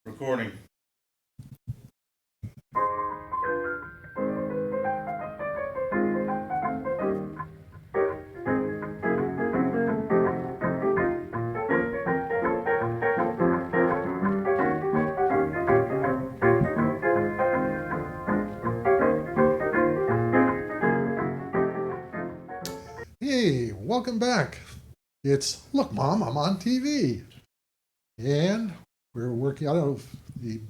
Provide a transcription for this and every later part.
Recording. Hey, welcome back. It's Look, Mom, I'm on TV. And we're working out of the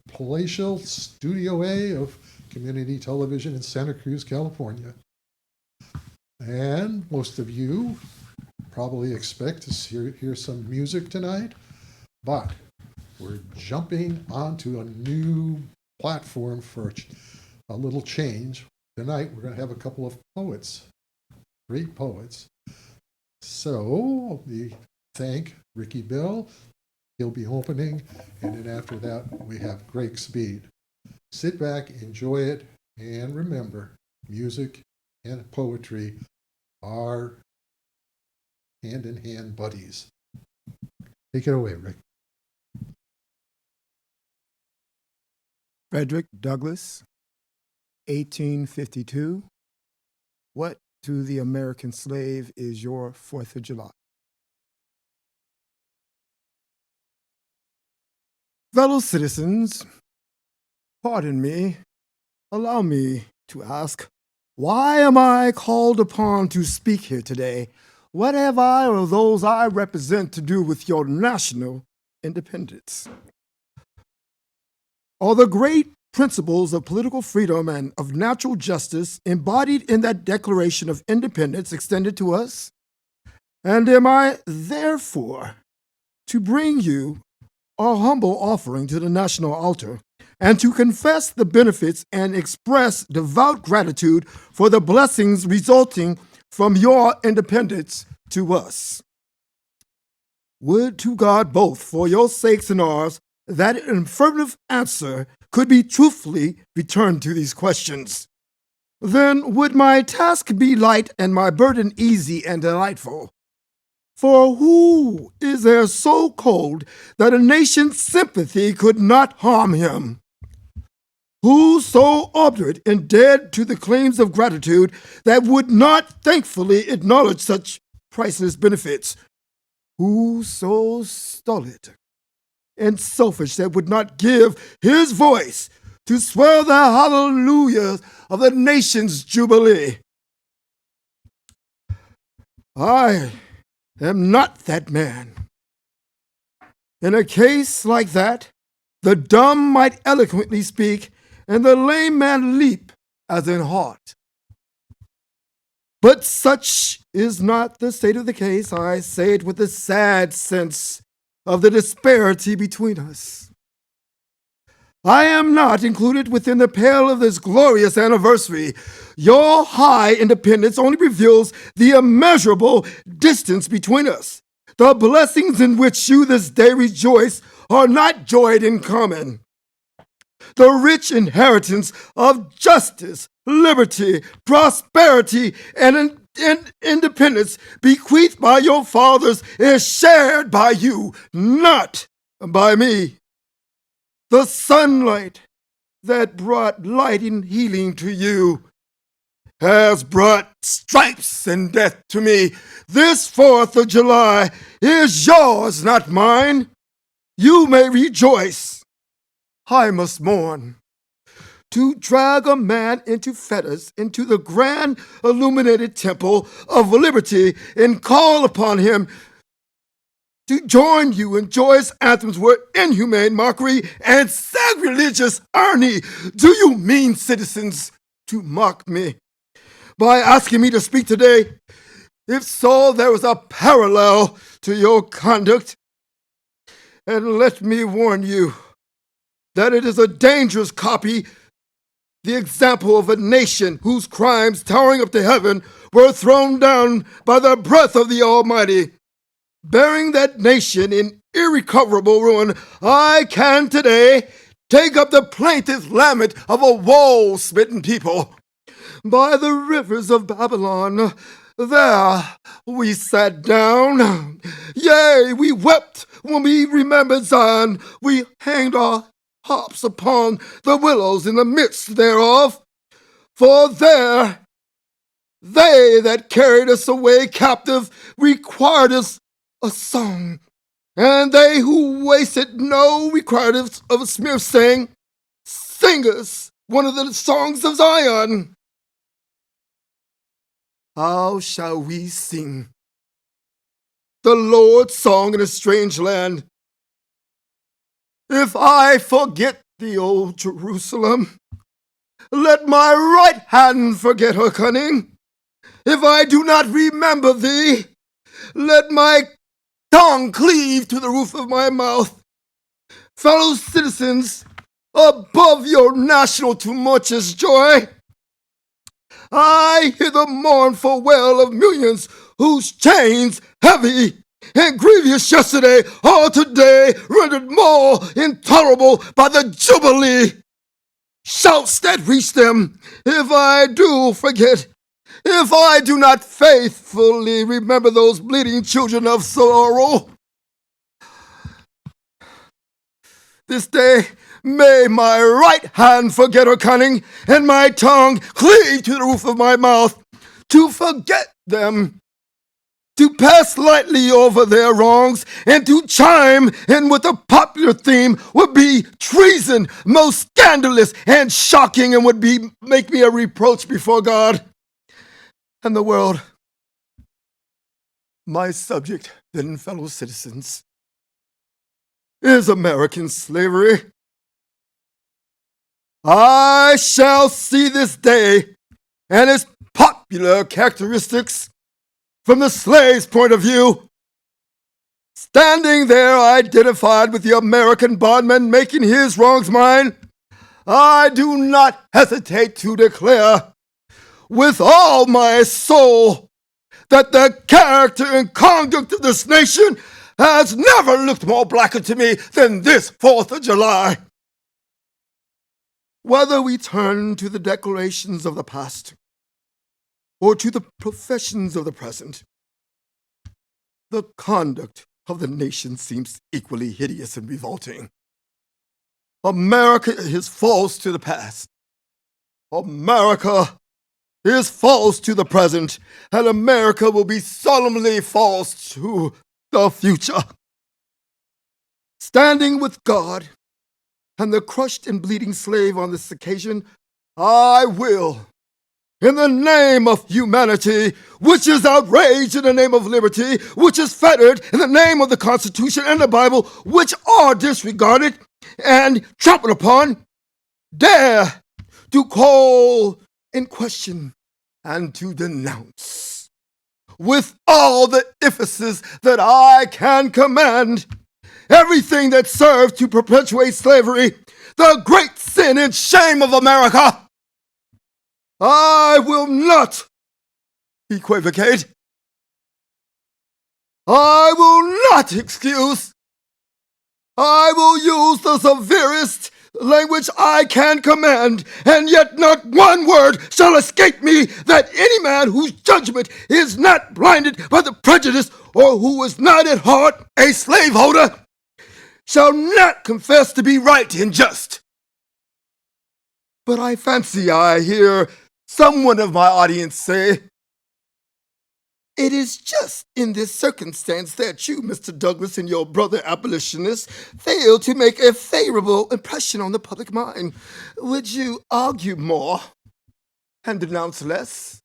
palatial Studio A of community television in Santa Cruz, California. And most of you probably expect to hear some music tonight, but we're jumping onto a new platform for a little change. Tonight we're going to have a couple of poets, great poets. So we thank Ricky Bill. He'll be opening, and then after that we have Greg Speed. Sit back, enjoy it, and remember, music and poetry are hand-in-hand buddies. Take it away, Rick. Frederick Douglass, 1852. What to the American slave is your 4th of July? Fellow citizens, pardon me, allow me to ask, why am I called upon to speak here today? What have I or those I represent to do with your national independence? Are the great principles of political freedom and of natural justice embodied in that Declaration of Independence extended to us? And am I, therefore, to bring you a humble offering to the national altar and to confess the benefits and express devout gratitude for the blessings resulting from your independence to us? Would to God both, for your sakes and ours, that an affirmative answer could be truthfully returned to these questions. Then would my task be light and my burden easy and delightful. For who is there so cold that a nation's sympathy could not harm him? Who so obdurate and dead to the claims of gratitude that would not thankfully acknowledge such priceless benefits? Who so stolid and selfish that would not give his voice to swell the hallelujahs of the nation's jubilee? I am not that man. In a case like that, the dumb might eloquently speak and the lame man leap as in heart. But such is not the state of the case. I say it with a sad sense of the disparity between us. I am not included within the pale of this glorious anniversary. Your high independence only reveals the immeasurable distance between us. The blessings in which you this day rejoice are not joyed in common. The rich inheritance of justice, liberty, prosperity, and independence bequeathed by your fathers is shared by you, not by me. The sunlight that brought light and healing to you has brought stripes and death to me. This 4th of July is yours, not mine. You may rejoice. I must mourn. To drag a man into fetters into the grand illuminated temple of liberty and call upon him to join you in joyous anthems were inhumane mockery and sacrilegious irony. Do you mean, citizens, to mock me by asking me to speak today? If so, there is a parallel to your conduct. And let me warn you that it is a dangerous copy, the example of a nation whose crimes, towering up to heaven, were thrown down by the breath of the Almighty. Bearing that nation in irrecoverable ruin, I can today take up the plaintive lament of a woe-smitten people. By the rivers of Babylon, There we sat down. Yea, we wept when we remembered Zion. We hanged our harps upon the willows in the midst thereof. For there they that carried us away captive required us a song. And they who wasted no required us of a smith, saying, Sing us one of the songs of Zion. How shall we sing the Lord's song in a strange land? If I forget the old Jerusalem, let my right hand forget her cunning. If I do not remember thee, let my tongue cleave to the roof of my mouth. Fellow citizens, above your national tumultuous joy, I hear the mournful wail of millions whose chains, heavy and grievous yesterday, are today rendered more intolerable by the jubilee. Shouts that reach them, if I do forget, if I do not faithfully remember those bleeding children of sorrow. This day may my right hand forget her cunning, and my tongue cleave to the roof of my mouth. To forget them, to pass lightly over their wrongs, and to chime in with the popular theme would be treason, most scandalous and shocking, and would make me a reproach before God and the world. My subject, then, fellow citizens, is American slavery. I shall see this day and its popular characteristics from the slave's point of view. Standing there identified with the American bondman making his wrongs mine, I do not hesitate to declare with all my soul that the character and conduct of this nation has never looked more blacker to me than this 4th of July. Whether we turn to the declarations of the past or to the professions of the present, the conduct of the nation seems equally hideous and revolting. America is false to the past. America is false to the present, and America will be solemnly false to the future. Standing with God and the crushed and bleeding slave on this occasion, I will, in the name of humanity, which is outraged in the name of liberty, which is fettered in the name of the Constitution and the Bible, which are disregarded and trampled upon, dare to call in question and to denounce with all the emphasis that I can command everything that served to perpetuate slavery, the great sin and shame of America. I will not equivocate. I will not excuse. I will use the severest language I can command, and yet not one word shall escape me that any man whose judgment is not blinded by the prejudice or who is not at heart a slaveholder shall not confess to be right and just. But I fancy I hear someone of my audience say, it is just in this circumstance that you, Mr. Douglas, and your brother abolitionists fail to make a favorable impression on the public mind. Would you argue more and denounce less?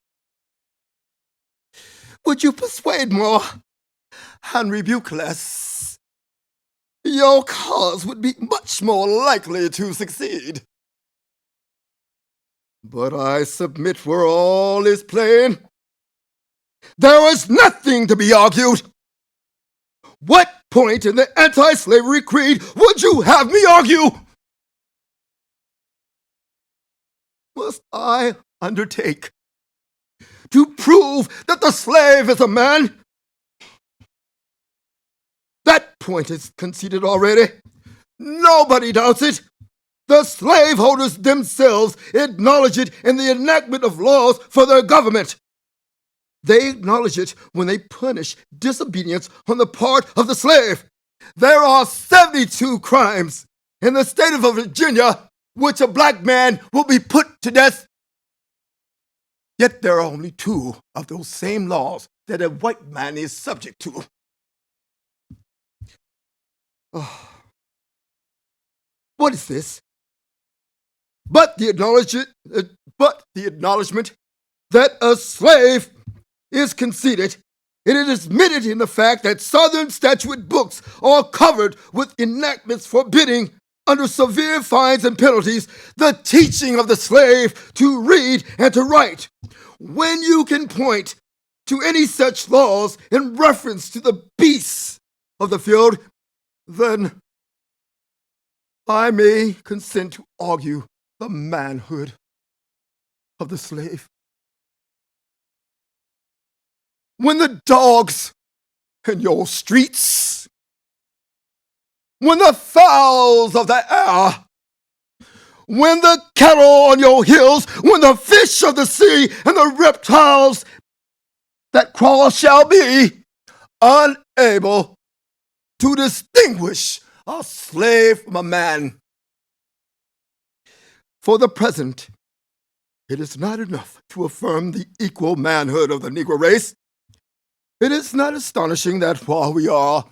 Would you persuade more and rebuke less? Your cause would be much more likely to succeed. But I submit where all is plain. There is nothing to be argued. What point in the anti-slavery creed would you have me argue? Must I undertake to prove that the slave is a man? That point is conceded already. Nobody doubts it. The slaveholders themselves acknowledge it in the enactment of laws for their government. They acknowledge it when they punish disobedience on the part of the slave. There are 72 crimes in the state of Virginia which a black man will be put to death. Yet there are only 2 of those same laws that a white man is subject to. Oh. What is this? But the acknowledgement that a slave is conceded. It is admitted in the fact that Southern statute books are covered with enactments forbidding, under severe fines and penalties, the teaching of the slave to read and to write. When you can point to any such laws in reference to the beasts of the field, then I may consent to argue the manhood of the slave. When the dogs in your streets, when the fowls of the air, when the cattle on your hills, when the fish of the sea and the reptiles that crawl shall be unable to distinguish a slave from a man. For the present, it is not enough to affirm the equal manhood of the Negro race. It is not astonishing that while we are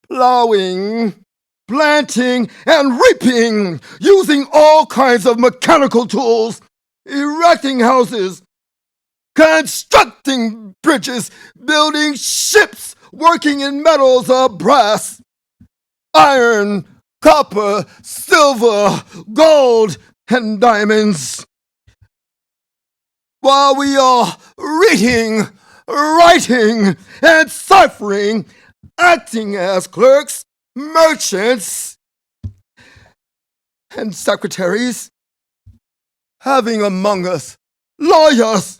plowing, planting, and reaping, using all kinds of mechanical tools, erecting houses, constructing bridges, building ships, working in metals of brass, iron, copper, silver, gold, and diamonds. While we are reading, writing, and ciphering, acting as clerks, merchants, and secretaries, having among us lawyers,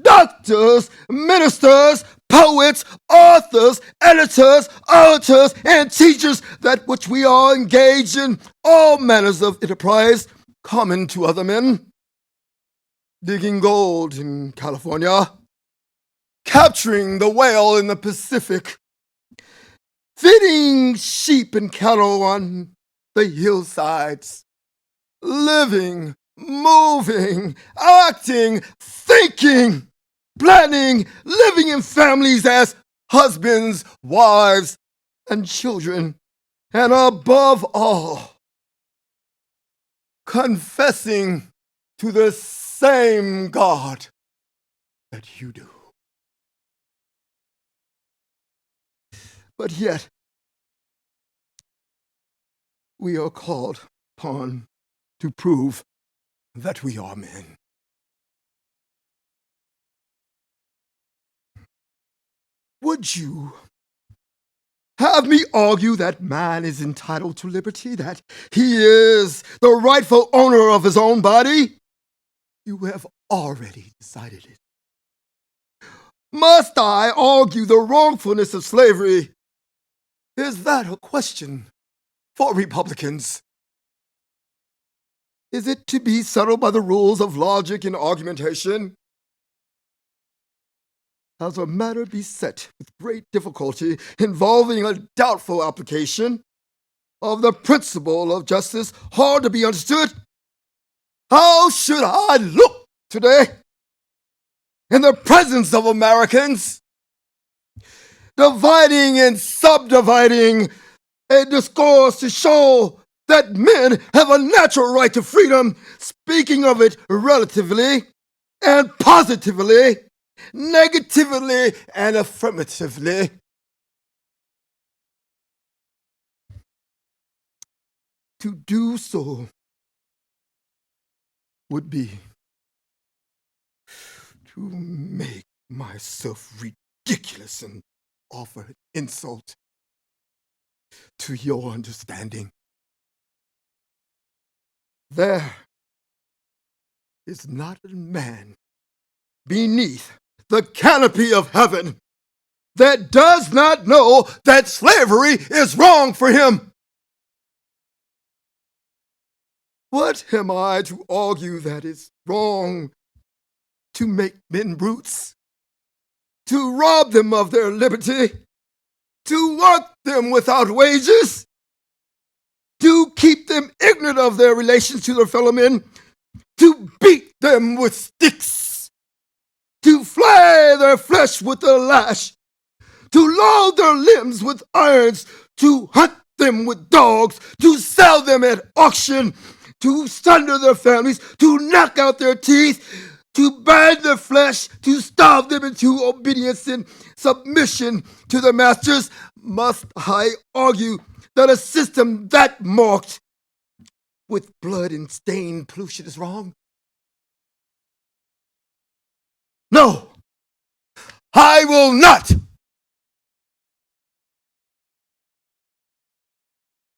doctors, ministers, poets, authors, editors, auditors, and teachers, that which we are engaged in all manners of enterprise common to other men, digging gold in California, capturing the whale in the Pacific, feeding sheep and cattle on the hillsides, living, moving, acting, thinking, planning, living in families as husbands, wives, and children, and above all, confessing to the same God that you do. But yet, we are called upon to prove that we are men. Would you have me argue that man is entitled to liberty, that he is the rightful owner of his own body? You have already decided it. Must I argue the wrongfulness of slavery? Is that a question for Republicans? Is it to be settled by the rules of logic and argumentation? As a matter beset with great difficulty involving a doubtful application of the principle of justice hard to be understood, how should I look today in the presence of Americans, dividing and subdividing a discourse to show that men have a natural right to freedom, speaking of it relatively and positively, negatively and affirmatively? To do so would be to make myself ridiculous and offer an insult to your understanding. There is not a man beneath the canopy of heaven that does not know that slavery is wrong for him. What am I to argue that it's wrong to make men brutes? to rob them of their liberty, to work them without wages, to keep them ignorant of their relations to their fellow men, to beat them with sticks, to flay their flesh with a lash, to load their limbs with irons, to hunt them with dogs, to sell them at auction, to sunder their families, to knock out their teeth, to burn their flesh, to starve them into obedience and submission to their masters. Must I argue that a system that marked with blood and stain pollution is wrong? No, I will not.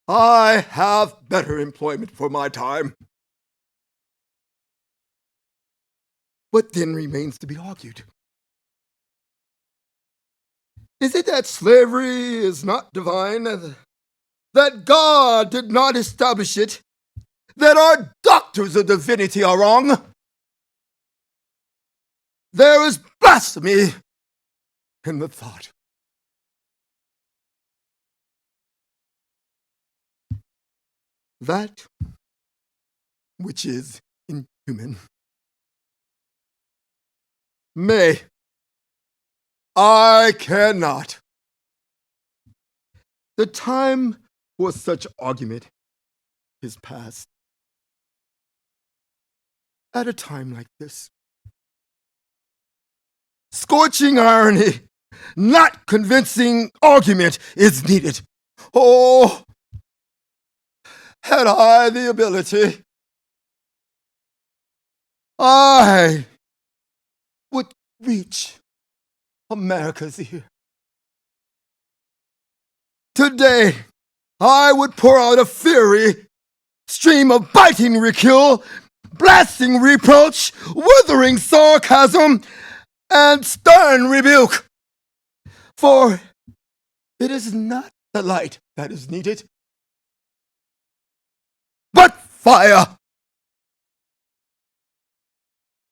I have better employment for my time. What then remains to be argued? Is it that slavery is not divine, that God did not establish it, that our doctors of divinity are wrong? There is blasphemy in the thought. That which is inhuman I cannot. The time for such argument is past. At a time like this, scorching irony, not convincing argument is needed. Oh, had I the ability, I would reach America's ear. Today, I would pour out a fiery stream of biting ridicule, blasting reproach, withering sarcasm, and stern rebuke. For it is not the light that is needed, but fire.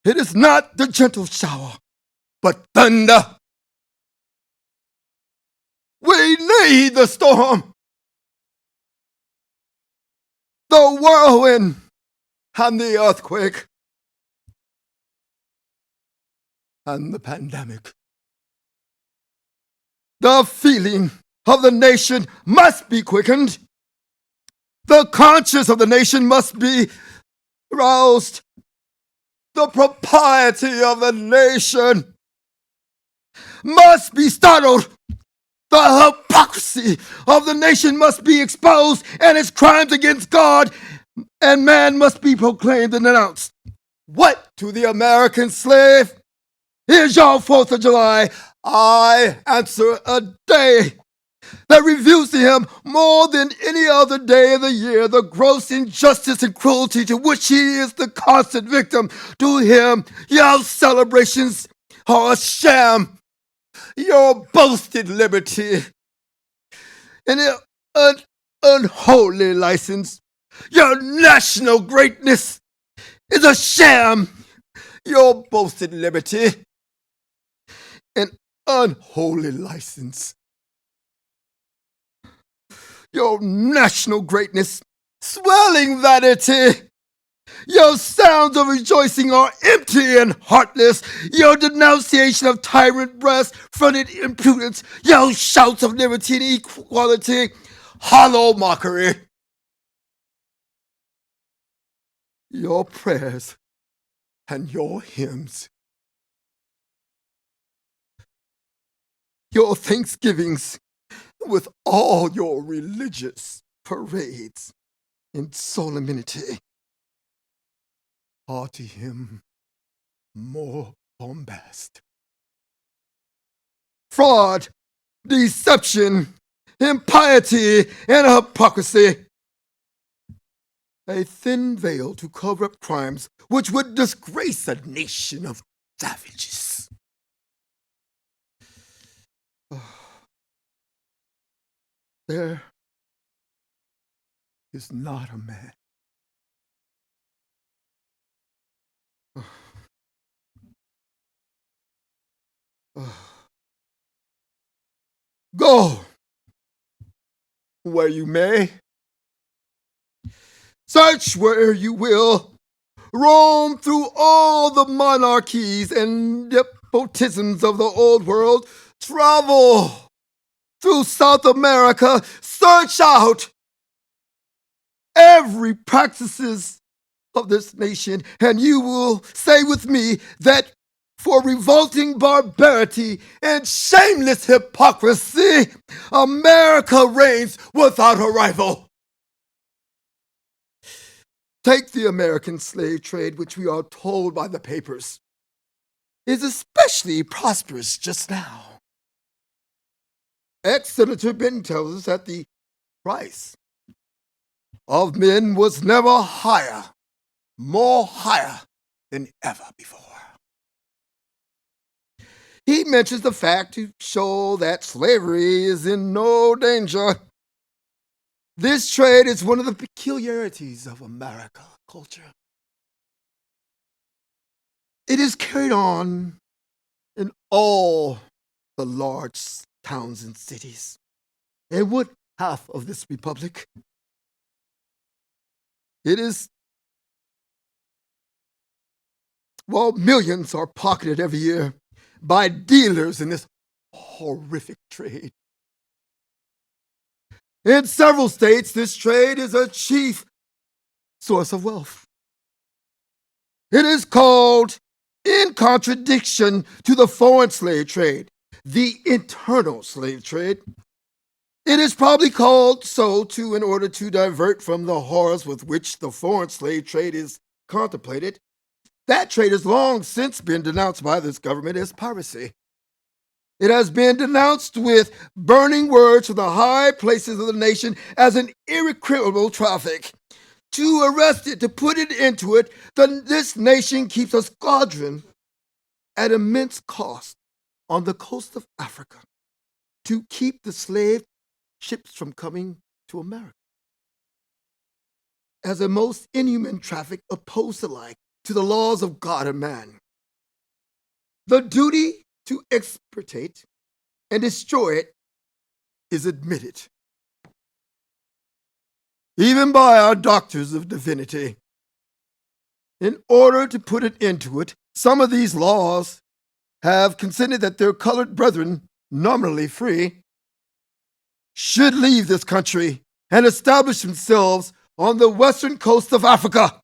It is not the gentle shower, but thunder. We need the storm, the whirlwind, and the earthquake, and the pandemic. The feeling of the nation must be quickened. The conscience of the nation must be roused. The propriety of the nation must be startled. The hypocrisy of the nation must be exposed, and its crimes against God and man must be proclaimed and announced. What to the American slave is your 4th of July? I answer a day that reveals to him more than any other day of the year the gross injustice and cruelty to which he is the constant victim. To him, your celebrations are a sham. Your boasted liberty and an unholy license. Your national greatness is a sham. Your boasted liberty and unholy license. Your national greatness, swelling vanity. Your sounds of rejoicing are empty and heartless. Your denunciation of tyrant breast-fronted impudence. Your shouts of liberty and equality, hollow mockery. Your prayers and your hymns. Your thanksgivings with all your religious parades and solemnity are to him more bombast. Fraud, deception, impiety, and hypocrisy. A thin veil to cover up crimes which would disgrace a nation of savages. There is not a man Go where you may, search where you will, roam through all the monarchies and despotisms of the old world, travel through South America, search out every practices of this nation, and you will say with me that for revolting barbarity and shameless hypocrisy, America reigns without a rival. Take the American slave trade, which we are told by the papers is especially prosperous just now. Ex-Senator Benton tells us that the price of men was never higher, more higher than ever before. He mentions the fact to show that slavery is in no danger. This trade is one of the peculiarities of American culture. It is carried on in all the large towns and cities. And what half of this republic? It is, well, millions are pocketed every year by dealers in this horrific trade. In several states, this trade is a chief source of wealth. It is called, in contradiction to the foreign slave trade, the internal slave trade. It is probably called so too in order to divert from the horrors with which the foreign slave trade is contemplated. That trade has long since been denounced by this government as piracy. It has been denounced with burning words from the high places of the nation as an irrecriminable traffic. To arrest it, to put it into it, this nation keeps a squadron at immense cost on the coast of Africa to keep the slave ships from coming to America. As a most inhuman traffic opposed alike to the laws of God and man. The duty to extirpate and destroy it is admitted, even by our doctors of divinity. In order to put it into it, some of these laws have consented that their colored brethren, nominally free, should leave this country and establish themselves on the western coast of Africa.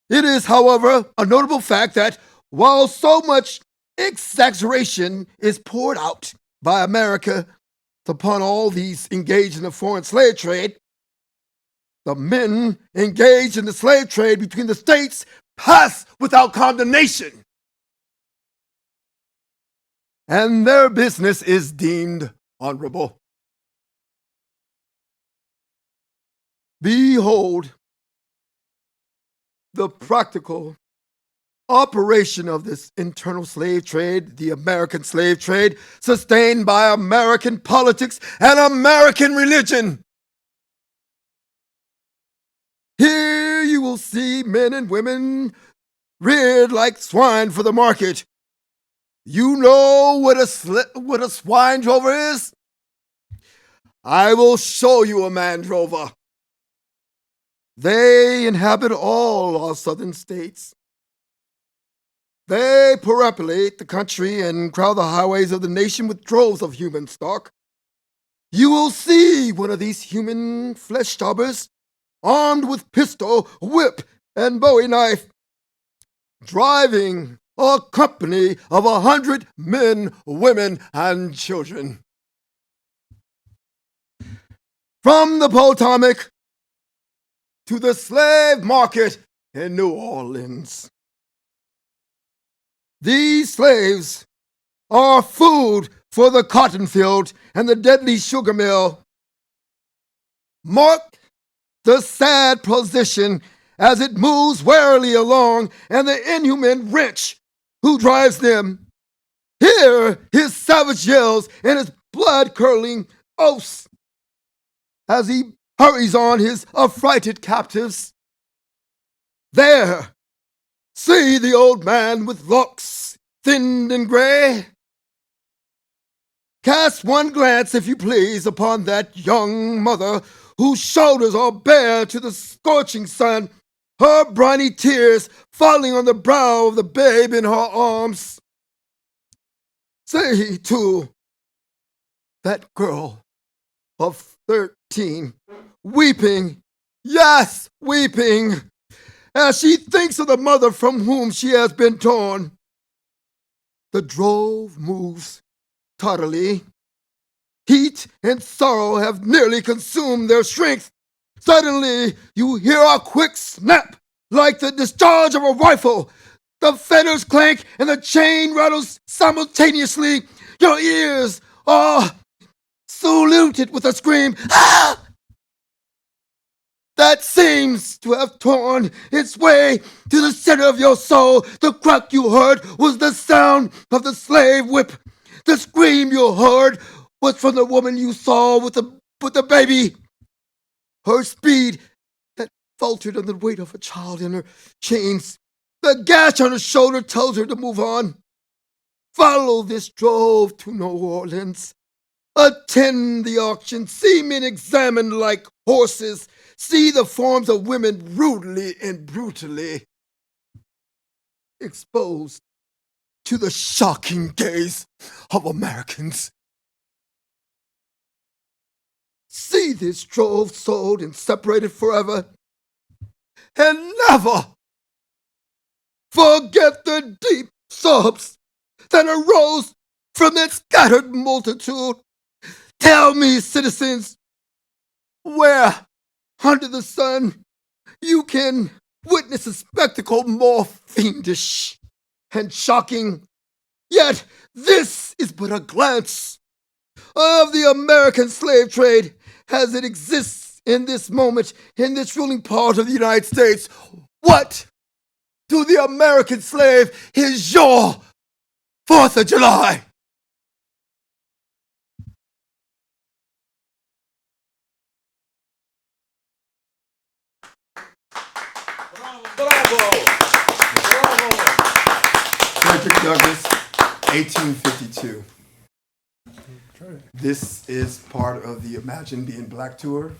It is, however, a notable fact that while so much exaggeration is poured out by America upon all these engaged in the foreign slave trade, the men engaged in the slave trade between the states pass without condemnation, and their business is deemed honorable. Behold the practical operation of this internal slave trade, the American slave trade, sustained by American politics and American religion. Here you will see men and women reared like swine for the market. You know what a swine drover is? I will show you a man drover. They inhabit all our southern states. They perambulate the country and crowd the highways of the nation with droves of human stock. You will see one of these human flesh jobbers armed with pistol, whip, and bowie knife, driving a company of 100 men, women, and children from the Potomac to the slave market in New Orleans. These slaves are food for the cotton field and the deadly sugar mill. Mark the sad position as it moves warily along, and the inhuman wretch who drives them. Hear his savage yells and his blood-curdling oaths as he hurries on his affrighted captives. There, see the old man with locks thinned and gray. Cast one glance, if you please, upon that young mother whose shoulders are bare to the scorching sun, her briny tears falling on the brow of the babe in her arms. Say, too, that girl of 13, weeping, yes, weeping, as she thinks of the mother from whom she has been torn. The drove moves tardily. Heat and sorrow have nearly consumed their strength. Suddenly, you hear a quick snap, like the discharge of a rifle. The fetters clank and the chain rattles simultaneously. Your ears are saluted with a scream. Ah! That seems to have torn its way to the center of your soul. The crack you heard was the sound of the slave whip. The scream you heard was from the woman you saw with the baby. Her speed that faltered under the weight of a child in her chains. The gash on her shoulder tells her to move on. Follow this drove to New Orleans. Attend the auction. See men examined like horses. See the forms of women rudely and brutally exposed to the shocking gaze of Americans. See this drove sold and separated forever, and never forget the deep sobs that arose from that scattered multitude. Tell me, citizens, where under the sun you can witness a spectacle more fiendish and shocking. Yet this is but a glance of the American slave trade as it exists in this moment in this ruling part of the United States. What to the American slave is your 4th of July? Bravo! Bravo! Frederick Douglass, 1852. Okay. This is part of the Imagine Being Black tour,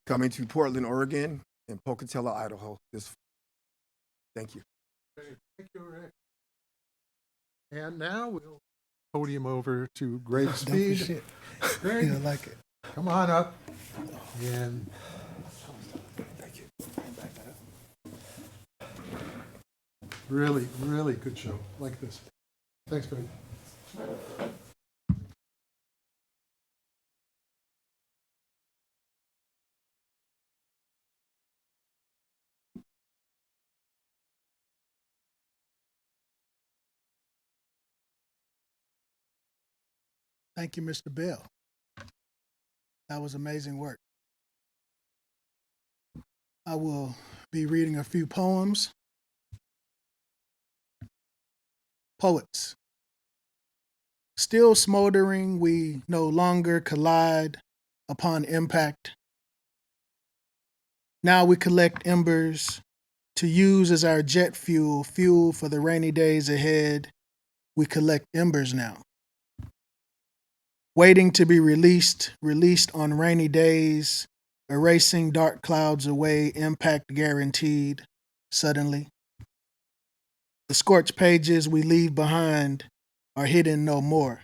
coming to Portland, Oregon, and Pocatello, Idaho. Thank you. Thank you, Rick. And now we'll podium over to Greg Speed. Greg, I like it. come on up. And Thank you. really, really good show. Like this. Thanks, Greg. Thank you, Mr. Bell. That was amazing work. I will be reading a few poems. Poets. Still smoldering, we no longer collide upon impact. Now we collect embers to use as our jet fuel, fuel for the rainy days ahead. We collect embers now. Waiting to be released, released on rainy days, erasing dark clouds away, impact guaranteed, suddenly. The scorched pages we leave behind are hidden no more.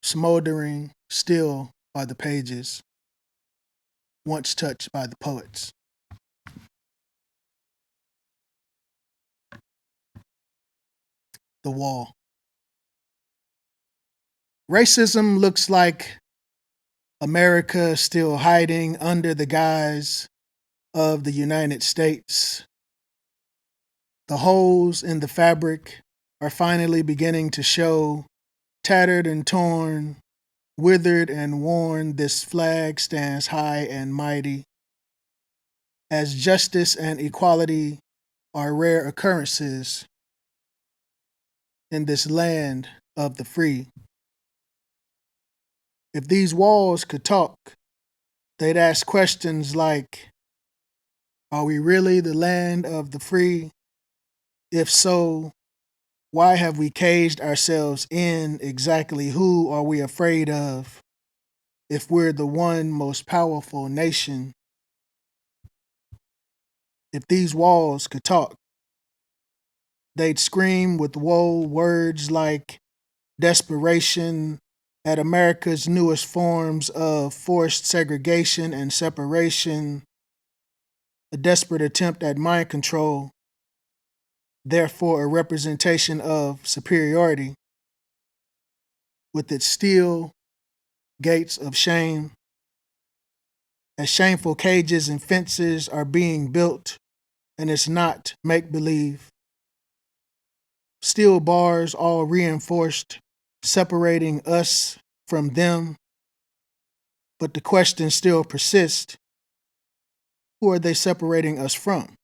Smoldering still are the pages, once touched by the poets. The wall. Racism looks like America still hiding under the guise of the United States. The holes in the fabric are finally beginning to show. Tattered and torn, withered and worn, this flag stands high and mighty. As justice and equality are rare occurrences in this land of the free. If these walls could talk, they'd ask questions like, are we really the land of the free? If so, Why have we caged ourselves in? Exactly who are we afraid of if we're the one most powerful nation? If these walls could talk, they'd scream with woe words like desperation at America's newest forms of forced segregation and separation, a desperate attempt at mind control, therefore a representation of superiority, with its steel gates of shame, as shameful cages and fences are being built, and it's not make-believe. Steel bars all reinforced, separating us from them, but the question still persists. Who are they separating us from?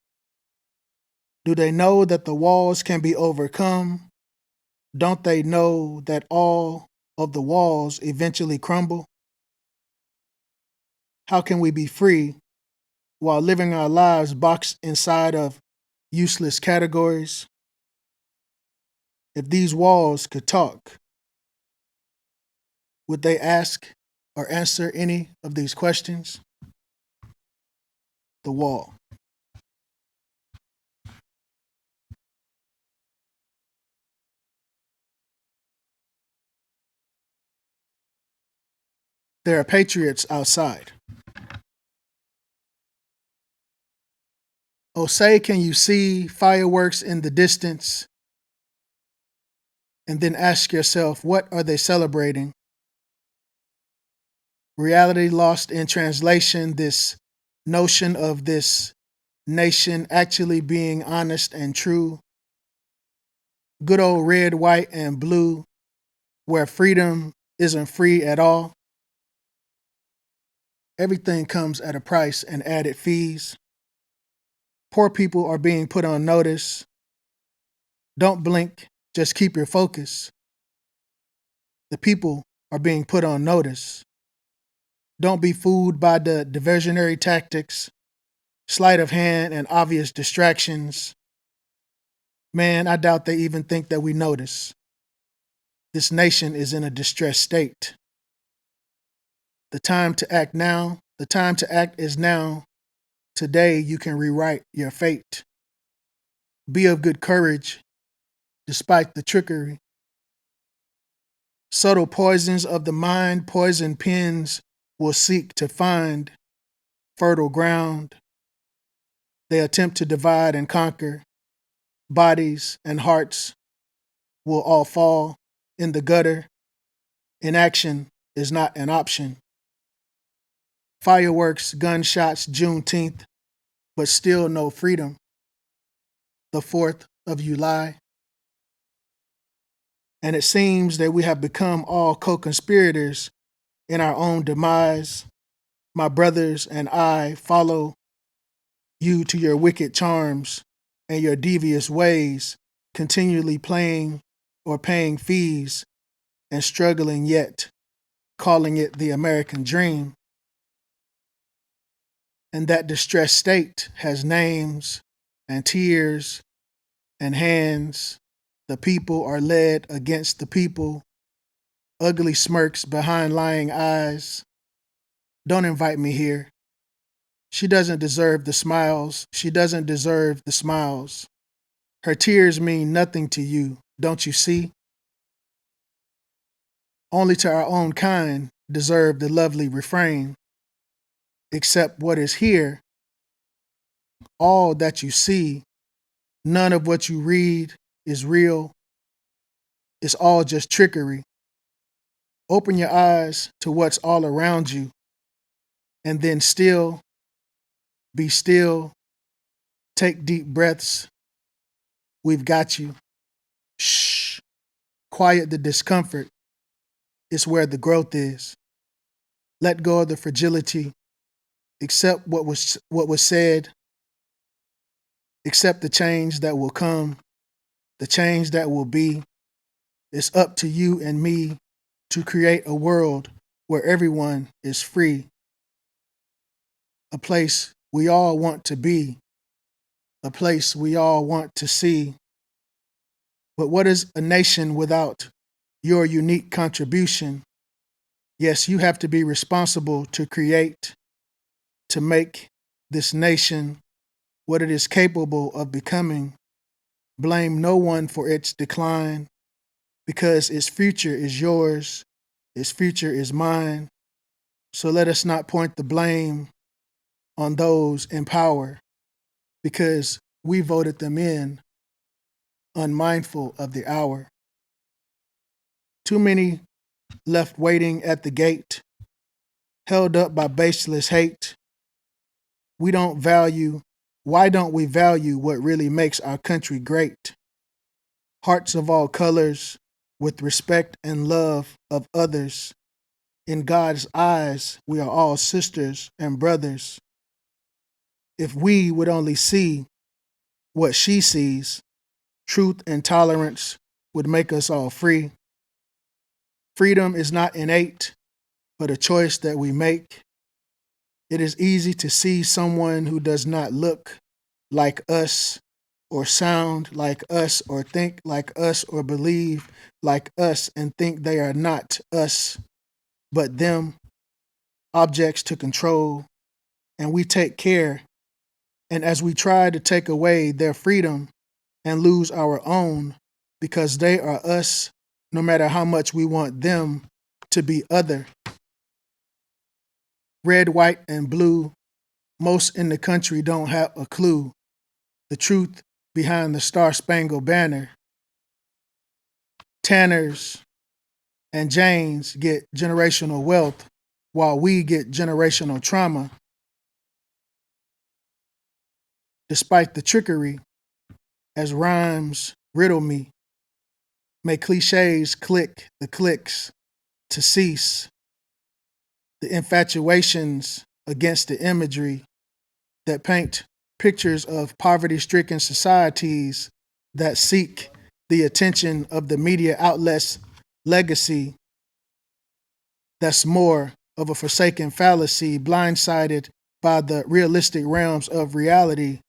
Do they know that the walls can be overcome? Don't they know that all of the walls eventually crumble? How can we be free while living our lives boxed inside of useless categories? If these walls could talk, would they ask or answer any of these questions? The wall. There are patriots outside. Oh, say, can you see fireworks in the distance? And then ask yourself, what are they celebrating? Reality lost in translation, this notion of this nation actually being honest and true. Good old red, white, and blue, where freedom isn't free at all. Everything comes at a price and added fees. Poor people are being put on notice. Don't blink, just keep your focus. The people are being put on notice. Don't be fooled by the diversionary tactics, sleight of hand, and obvious distractions. Man, I doubt they even think that we notice. This nation is in a distressed state. The time to act now. The time to act is now. Today you can rewrite your fate. Be of good courage, despite the trickery. Subtle poisons of the mind, poison pens will seek to find fertile ground. They attempt to divide and conquer. Bodies and hearts will all fall in the gutter. Inaction is not an option. Fireworks, gunshots, Juneteenth, but still no freedom. The 4th of July. And it seems that we have become all co-conspirators in our own demise. My brothers and I follow you to your wicked charms and your devious ways, continually playing or paying fees and struggling yet, calling it the American dream. And that distressed state has names and tears and hands. The people are led against the people, ugly smirks behind lying eyes. Don't invite me here. She doesn't deserve the smiles. She doesn't deserve the smiles. Her tears mean nothing to you, don't you see? Only to our own kind deserve the lovely refrain. Except what is here, all that you see, none of what you read is real. It's all just trickery. Open your eyes to what's all around you, and then be still, take deep breaths. We've got you. Shh. Quiet the discomfort. It's where the growth is. Let go of the fragility. Accept what was said. Accept the change that will come, the change that will be. It's up to you and me to create a world where everyone is free. A place we all want to be. A place we all want to see. But what is a nation without your unique contribution? Yes, you have to be responsible to create, to make this nation what it is capable of becoming. Blame no one for its decline, because its future is yours, its future is mine. So let us not point the blame on those in power, because we voted them in, unmindful of the hour. Too many left waiting at the gate, held up by baseless hate. Why don't we value what really makes our country great? Hearts of all colors, with respect and love of others. In God's eyes, we are all sisters and brothers. If we would only see what she sees, truth and tolerance would make us all free. Freedom is not innate, but a choice that we make. It is easy to see someone who does not look like us, or sound like us, or think like us, or believe like us, and think they are not us, but them, objects to control. And we take care. And as we try to take away their freedom and lose our own, because they are us, no matter how much we want them to be other. Red, white, and blue, most in the country don't have a clue. The truth behind the Star-Spangled Banner. Tanners and Janes get generational wealth, while we get generational trauma. Despite the trickery, as rhymes riddle me, may cliches click the clicks to cease. The infatuations against the imagery that paint pictures of poverty-stricken societies that seek the attention of the media outlets' legacy. That's more of a forsaken fallacy, blindsided by the realistic realms of reality,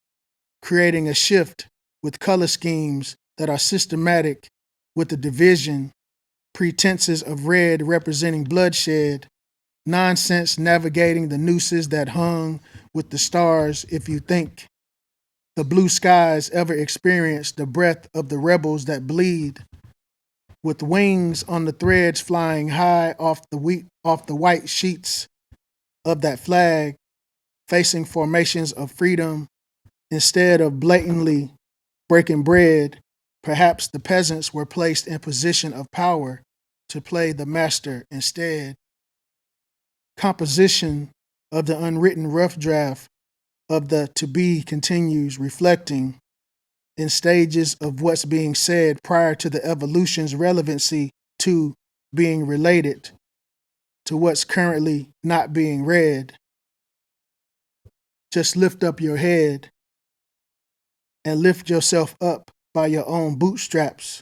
creating a shift with color schemes that are systematic with the division, pretenses of red representing bloodshed, nonsense navigating the nooses that hung with the stars. If you think the blue skies ever experienced the breath of the rebels that bleed, with wings on the threads flying high off the white sheets of that flag, facing formations of freedom instead of blatantly breaking bread, perhaps the peasants were placed in position of power to play the master instead. Composition of the unwritten rough draft of the to be continues, reflecting in stages of what's being said prior to the evolution's relevancy to being related to what's currently not being read. Just lift up your head and lift yourself up by your own bootstraps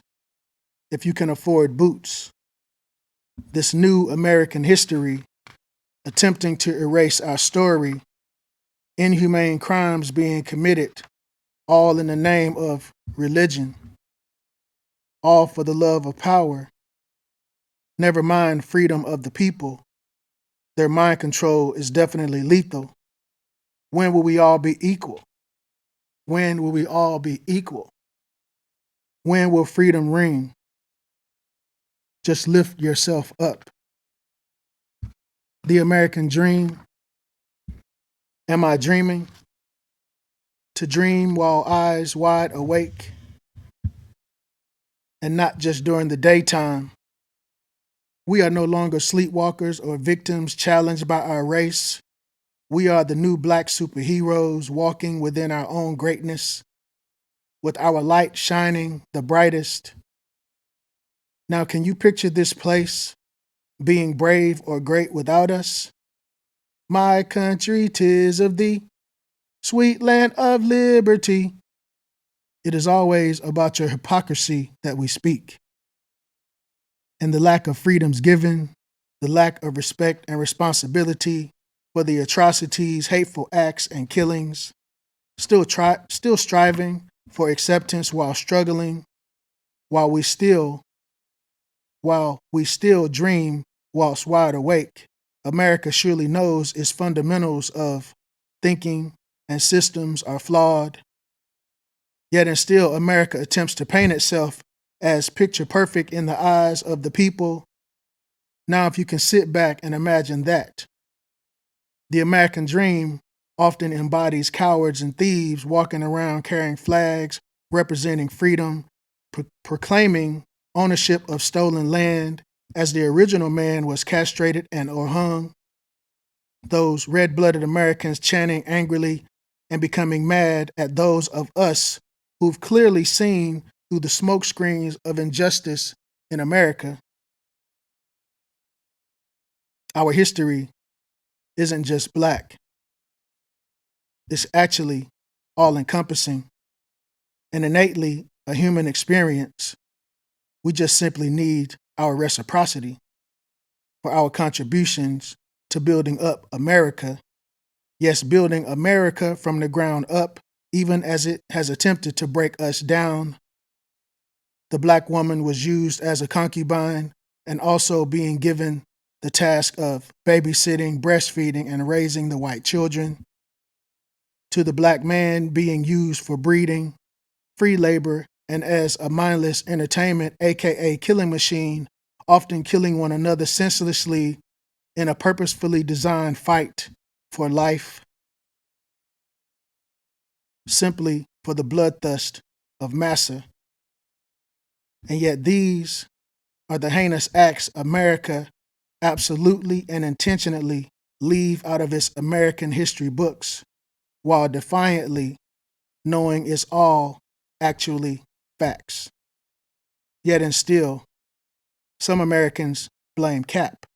if you can afford boots. This new American history attempting to erase our story, inhumane crimes being committed, all in the name of religion, all for the love of power. Never mind freedom of the people. Their mind control is definitely lethal. When will we all be equal? When will we all be equal? When will freedom ring? Just lift yourself up. The American dream. Am I dreaming? To dream while eyes wide awake, and not just during the daytime. We are no longer sleepwalkers or victims challenged by our race. We are the new black superheroes walking within our own greatness, with our light shining the brightest. Now, can you picture this place being brave or great without us? My country, 'tis of thee, sweet land of liberty. It is always about your hypocrisy that we speak, and the lack of freedoms given, the lack of respect and responsibility for the atrocities, hateful acts, and killings, still striving for acceptance while struggling, while we still dream whilst wide awake, America surely knows its fundamentals of thinking and systems are flawed. Yet and still, America attempts to paint itself as picture perfect in the eyes of the people. Now, if you can sit back and imagine that, the American dream often embodies cowards and thieves walking around carrying flags representing freedom, proclaiming ownership of stolen land as the original man was castrated and or hung. Those red-blooded Americans chanting angrily and becoming mad at those of us who've clearly seen through the smoke screens of injustice in America. Our history isn't just black. It's actually all-encompassing and innately a human experience. We just simply need our reciprocity for our contributions to building up America. Yes, building America from the ground up, even as it has attempted to break us down. The black woman was used as a concubine and also being given the task of babysitting, breastfeeding, and raising the white children. To the black man being used for breeding, free labor, and as a mindless entertainment, aka killing machine, often killing one another senselessly in a purposefully designed fight for life, simply for the bloodthirst of massa. And yet these are the heinous acts America absolutely and intentionally leave out of its American history books, while defiantly knowing it's all actually facts. Yet and still, some Americans blame Cap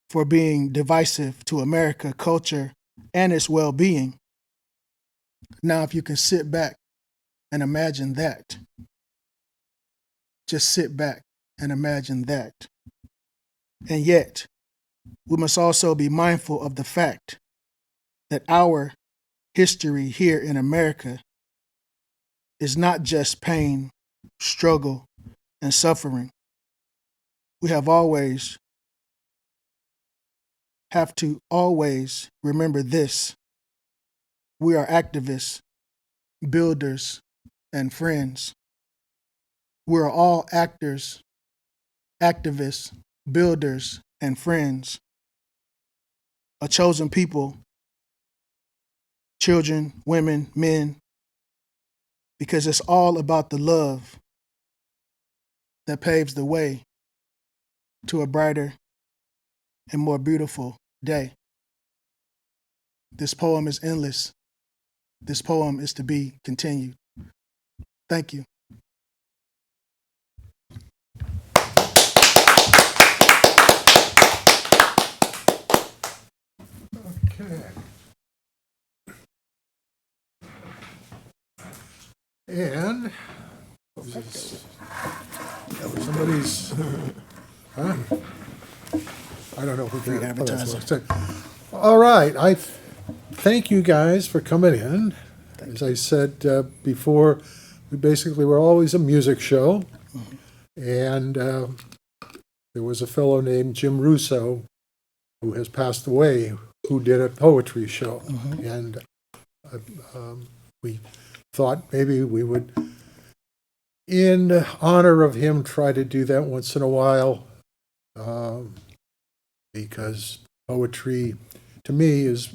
for being divisive to America culture and its well-being. Now, if you can sit back and imagine that, just sit back and imagine that. And yet, we must also be mindful of the fact that our history here in America is not just pain, struggle, and suffering. We have to always remember this. We are activists, builders, and friends. We are all actors, activists, builders, and friends. A chosen people, children, women, men, because it's all about the love that paves the way to a brighter and more beautiful day. This poem is endless. This poem is to be continued. Thank you. Okay. And somebody's, huh? I don't know who Free that advertising. was. All right. I thank you guys for coming in. As I said before, we basically were always a music show. And there was a fellow named Jim Russo who has passed away who did a poetry show. And we thought maybe we would, in honor of him, try to do that once in a while, because poetry, to me, is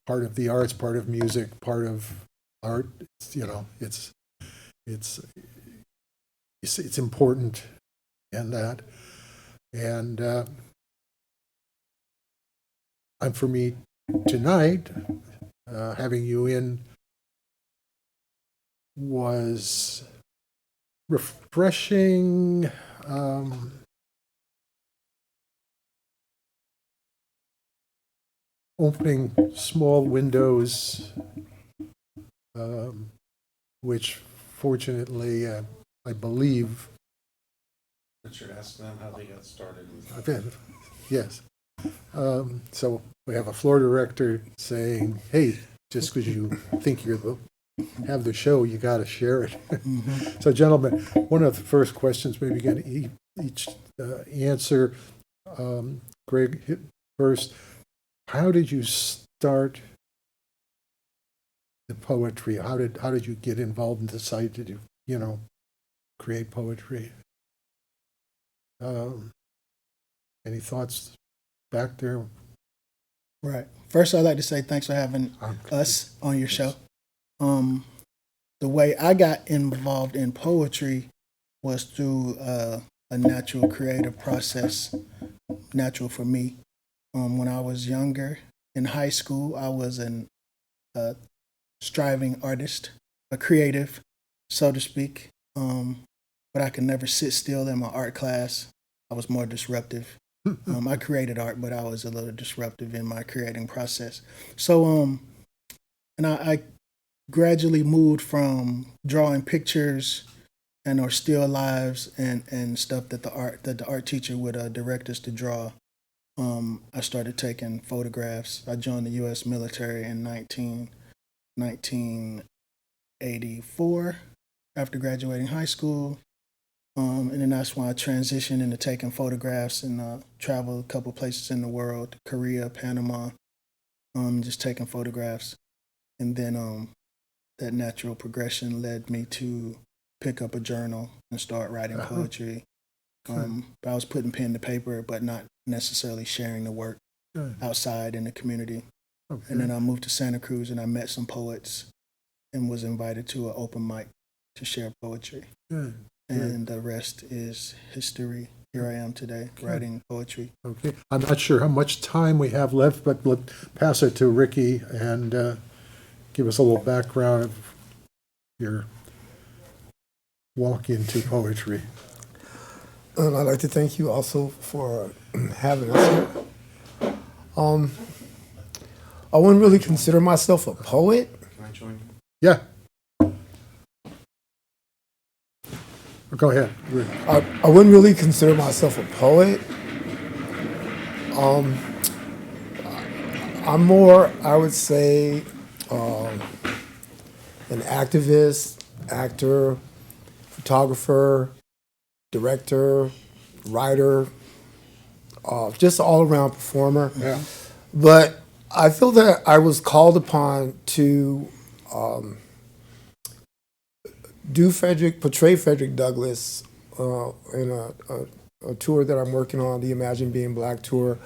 part of the arts, part of music, part of art. It's important in that, and for me tonight, having you in was refreshing. Opening small windows, which fortunately I believe. Richard asked them how they got started with Yes. So we have a floor director saying, "Hey, just because you think you're the have the show, you got to share it. So, gentlemen, one of the first questions, maybe you can each answer. Greg, hit first. How did you start the poetry? How did you get involved and decide to create poetry? Any thoughts back there? Right. First, I'd like to say thanks for having us on your show. The way I got involved in poetry was through a natural creative process, natural for me. When I was younger, in high school, I was a striving artist, a creative, so to speak. But I could never sit still in my art class. I was more disruptive. I created art, but I was a little disruptive in my creating process. So, and I gradually moved from drawing pictures and or still lives and stuff that the art teacher would direct us to draw. I started taking photographs. I joined the U.S. military in 1984 after graduating high school. And then that's when I transitioned into taking photographs and traveled a couple places in the world, Korea, Panama, just taking photographs. And then that natural progression led me to pick up a journal and start writing poetry. I was putting pen to paper, but not necessarily sharing the work outside in the community. Okay. And then I moved to Santa Cruz and I met some poets and was invited to an open mic to share poetry. Good. And the rest is history. Here I am today, writing poetry. Okay. I'm not sure how much time we have left, but let's pass it to Ricky and give us a little background of your walk into poetry. And I'd like to thank you also for having us here. I wouldn't really consider myself a poet. Can I join you? Yeah. Go ahead. I wouldn't really consider myself a poet. I'm more, I would say, an activist, actor, photographer, director, writer, just all around performer. Yeah. But I feel that I was called upon to portray Frederick Douglass in a tour that I'm working on, the Imagine Being Black tour,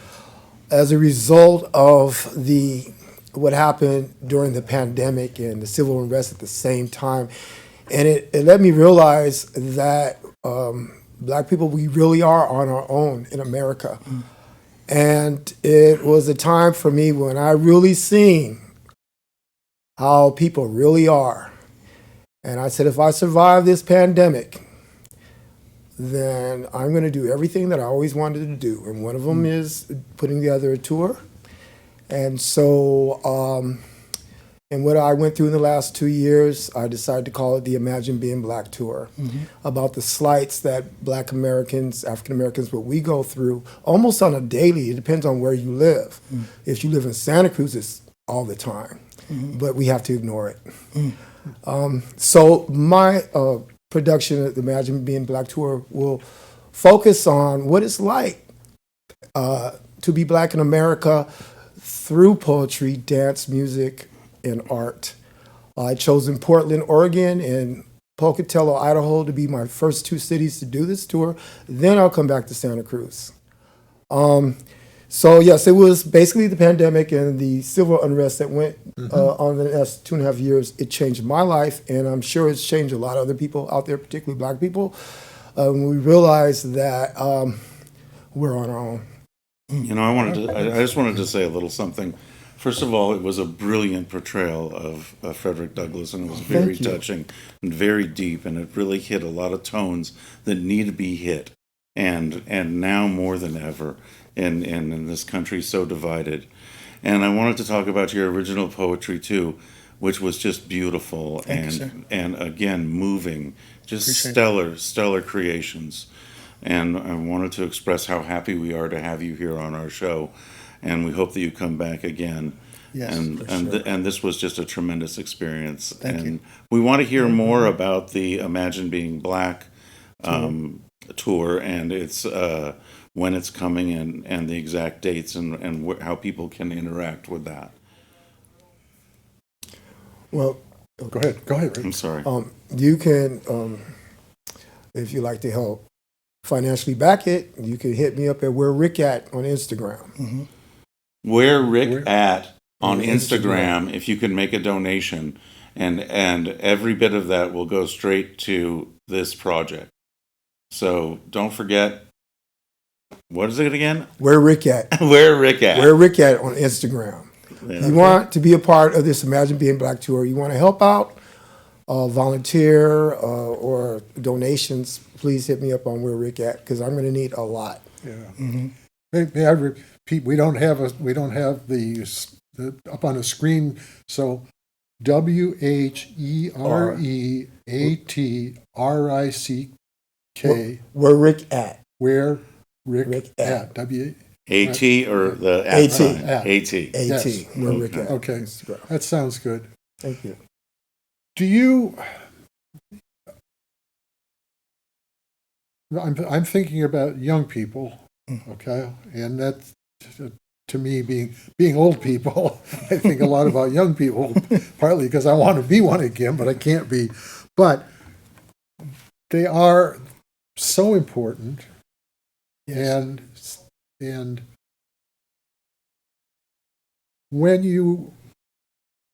as a result of what happened during the pandemic and the civil unrest at the same time. And it let me realize that Black people, we really are on our own in America. And it was a time for me when I really seen how people really are. And I said, if I survive this pandemic, then I'm going to do everything that I always wanted to do. And one of them is putting together a tour. And so, and what I went through in the last 2 years, I decided to call it the Imagine Being Black tour, about the slights that Black Americans, African Americans, what we go through almost on a daily. It depends on where you live. If you live in Santa Cruz, it's all the time, but we have to ignore it. So my production of the Imagine Being Black tour will focus on what it's like to be Black in America through poetry, dance, music, and art. I chose in Portland, Oregon, and Pocatello, Idaho to be my first two cities to do this tour. Then I'll come back to Santa Cruz. So yes, it was basically the pandemic and the civil unrest that went on the last 2.5 years. It changed my life, and I'm sure it's changed a lot of other people out there, particularly Black people. When we realized that we're on our own. You know, I just wanted to say a little something. First of all, it was a brilliant portrayal of Frederick Douglass, and it was very touching and very deep, and it really hit a lot of tones that need to be hit, and now more than ever in this country so divided. And I wanted to talk about your original poetry too, which was just beautiful and again moving, just stellar creations. And I wanted to express how happy we are to have you here on our show, and we hope that you come back again. Yes, and this was just a tremendous experience. Thank and you. we want to hear more about the Imagine Being Black tour, and it's when it's coming and the exact dates and how people can interact with that. Well, Go ahead, Rick. I'm sorry. you can, if you like to help financially back it, you can hit me up at where Rick at on Instagram. Where Rick Where- at on On Instagram, if you can make a donation, and every bit of that will go straight to this project. So don't forget, what is it again? Where Rick at? Where Rick at? Where Rick at on Instagram? Yeah. You want to be a part of this Imagine Being Black tour, you want to help out, volunteer, or donations, please hit me up on where Rick at, because I'm going to need a lot. Yeah. May I repeat? We don't have the up on the screen. So WHEREATRICK. Where Rick at? Where Rick, Rick at? at. AT or the AT. sign? At. AT. AT. Yes. Where Rick at? Okay. Instagram. That sounds good. Thank you. Do you? I'm thinking about young people, okay, and that's to me being old people. I think a lot about young people, partly because I want to be one again, but I can't be. But they are so important, and when you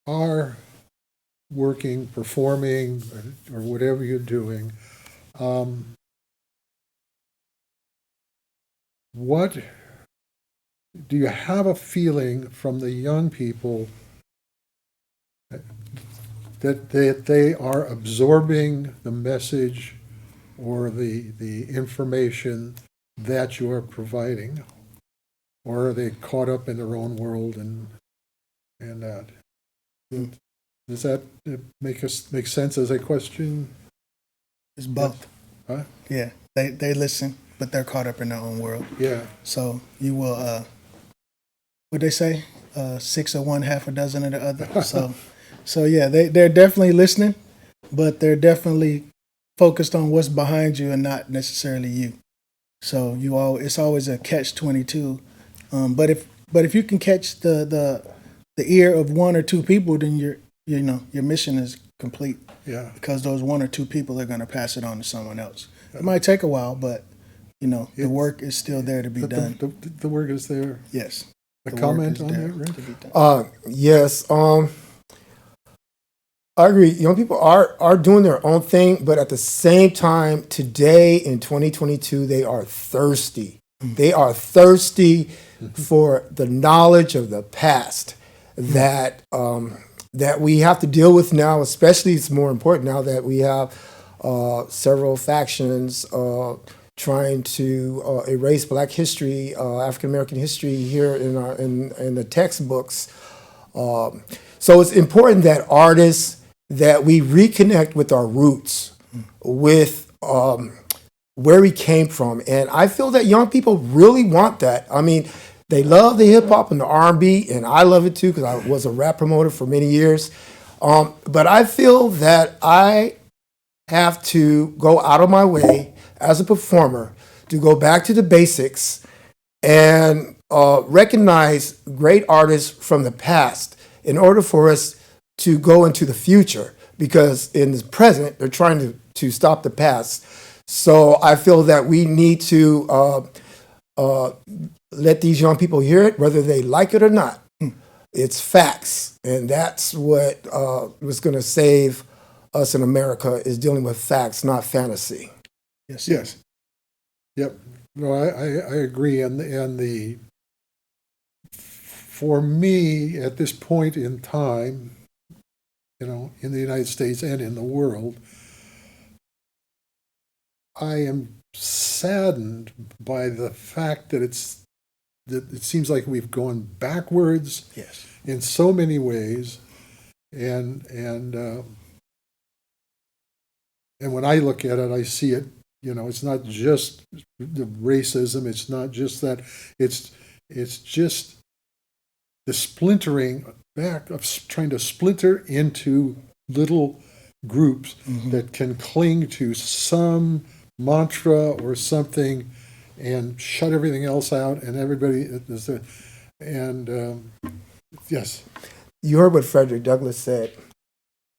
are working, performing, or whatever you're doing, what do you have a feeling from the young people that they are absorbing the message or the information that you are providing, or are they caught up in their own world and that? Does that make sense as a question? It's both. Huh? Yeah, they listen, but they're caught up in their own world. Yeah. So you will, what they say, 6 of one, half a dozen of the other. So yeah, they're definitely listening, but they're definitely focused on what's behind you and not necessarily you. So it's always a catch-22. But if you can catch the ear of one or two people, then your mission is complete. Yeah. Because those one or two people are going to pass it on to someone else. It might take a while, but the work is still there to be done. The work is there. Yes. A The work comment is on there that, Rick? to be done. Yes. I agree. Young people are doing their own thing, but at the same time, today in 2022, they are thirsty. They are thirsty for the knowledge of the past that we have to deal with now. Especially, it's more important now that we have several factions trying to erase Black history, African American history here in the textbooks. So it's important that artists, that we reconnect with our roots, with where we came from. And I feel that young people really want that. I mean, they love the hip hop and the R&B, and I love it too because I was a rap promoter for many years. But I feel that I have to go out of my way as a performer to go back to the basics and recognize great artists from the past in order for us to go into the future, because in the present, they're trying to stop the past. So I feel that we need to let these young people hear it, whether they like it or not. It's facts, and that's what was going to save us in America, is dealing with facts, not fantasy. Yes. Yes. Yep. No, I agree. And for me, at this point in time, in the United States and in the world, I am saddened by the fact that it seems like we've gone backwards Yes. in so many ways, and when I look at it, I see it. It's not just the racism. It's not just that. It's just the splintering back of trying to splinter into little groups that can cling to some mantra or something and shut everything else out, and everybody is there. And yes, You heard what Frederick Douglass said,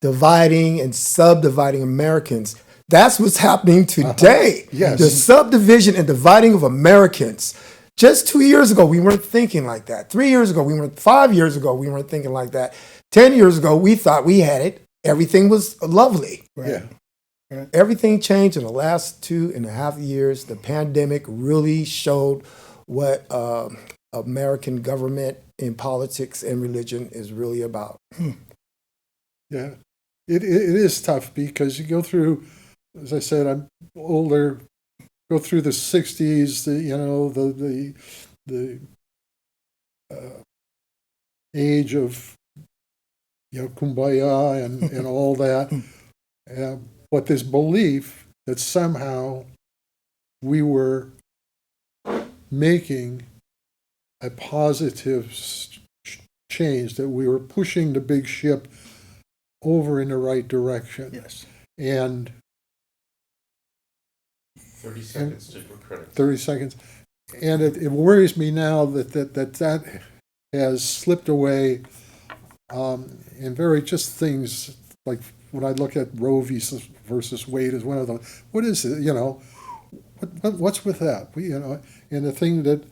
dividing and subdividing Americans. That's what's happening today. Yes. The subdivision and dividing of Americans. Just 2 years ago, we weren't thinking like that. 3 years ago, 5 years ago, we weren't thinking like that. 10 years ago, we thought we had it. Everything was lovely. yeah, Everything changed in the last 2.5 years. The pandemic really showed what American government in politics and religion is really about. yeah. It is tough because you go through, as I said, I'm older. Go through the '60s, the age of kumbaya and all that. But this belief that somehow we were making a positive change, that we were pushing the big ship over in the right direction. Yes. And 30 seconds to for credits. 30 seconds. And it worries me now that has slipped away in very just things like when I look at Roe versus Wade as one of them. What is it? What's with that? And the thing that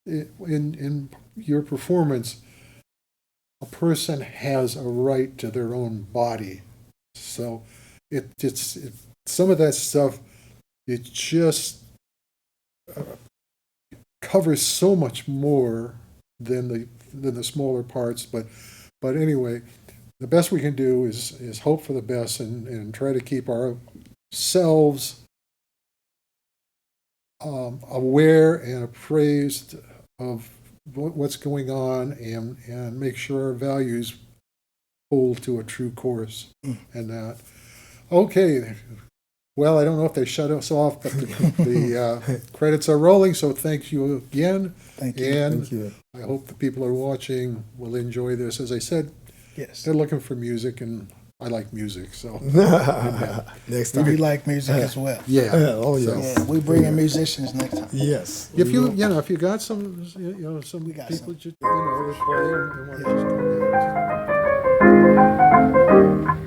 in your performance, a person has a right to their own body. So it's some of that stuff. It just covers so much more than the smaller parts. But anyway, the best we can do is hope for the best and try to keep ourselves aware and appraised of what's going on and make sure our values hold to a true course and that. Okay. Well, I don't know if they shut us off, but the credits are rolling, so thank you again. Thank you. And Thank you. I hope the people who are watching will enjoy this. As I said, Yes. they're looking for music, and I like music, so Next We time. like music as well. yeah. Oh, So, yes. Yeah, we bring in musicians next time. Yes. if you if you got some some We got people some. that play and want to just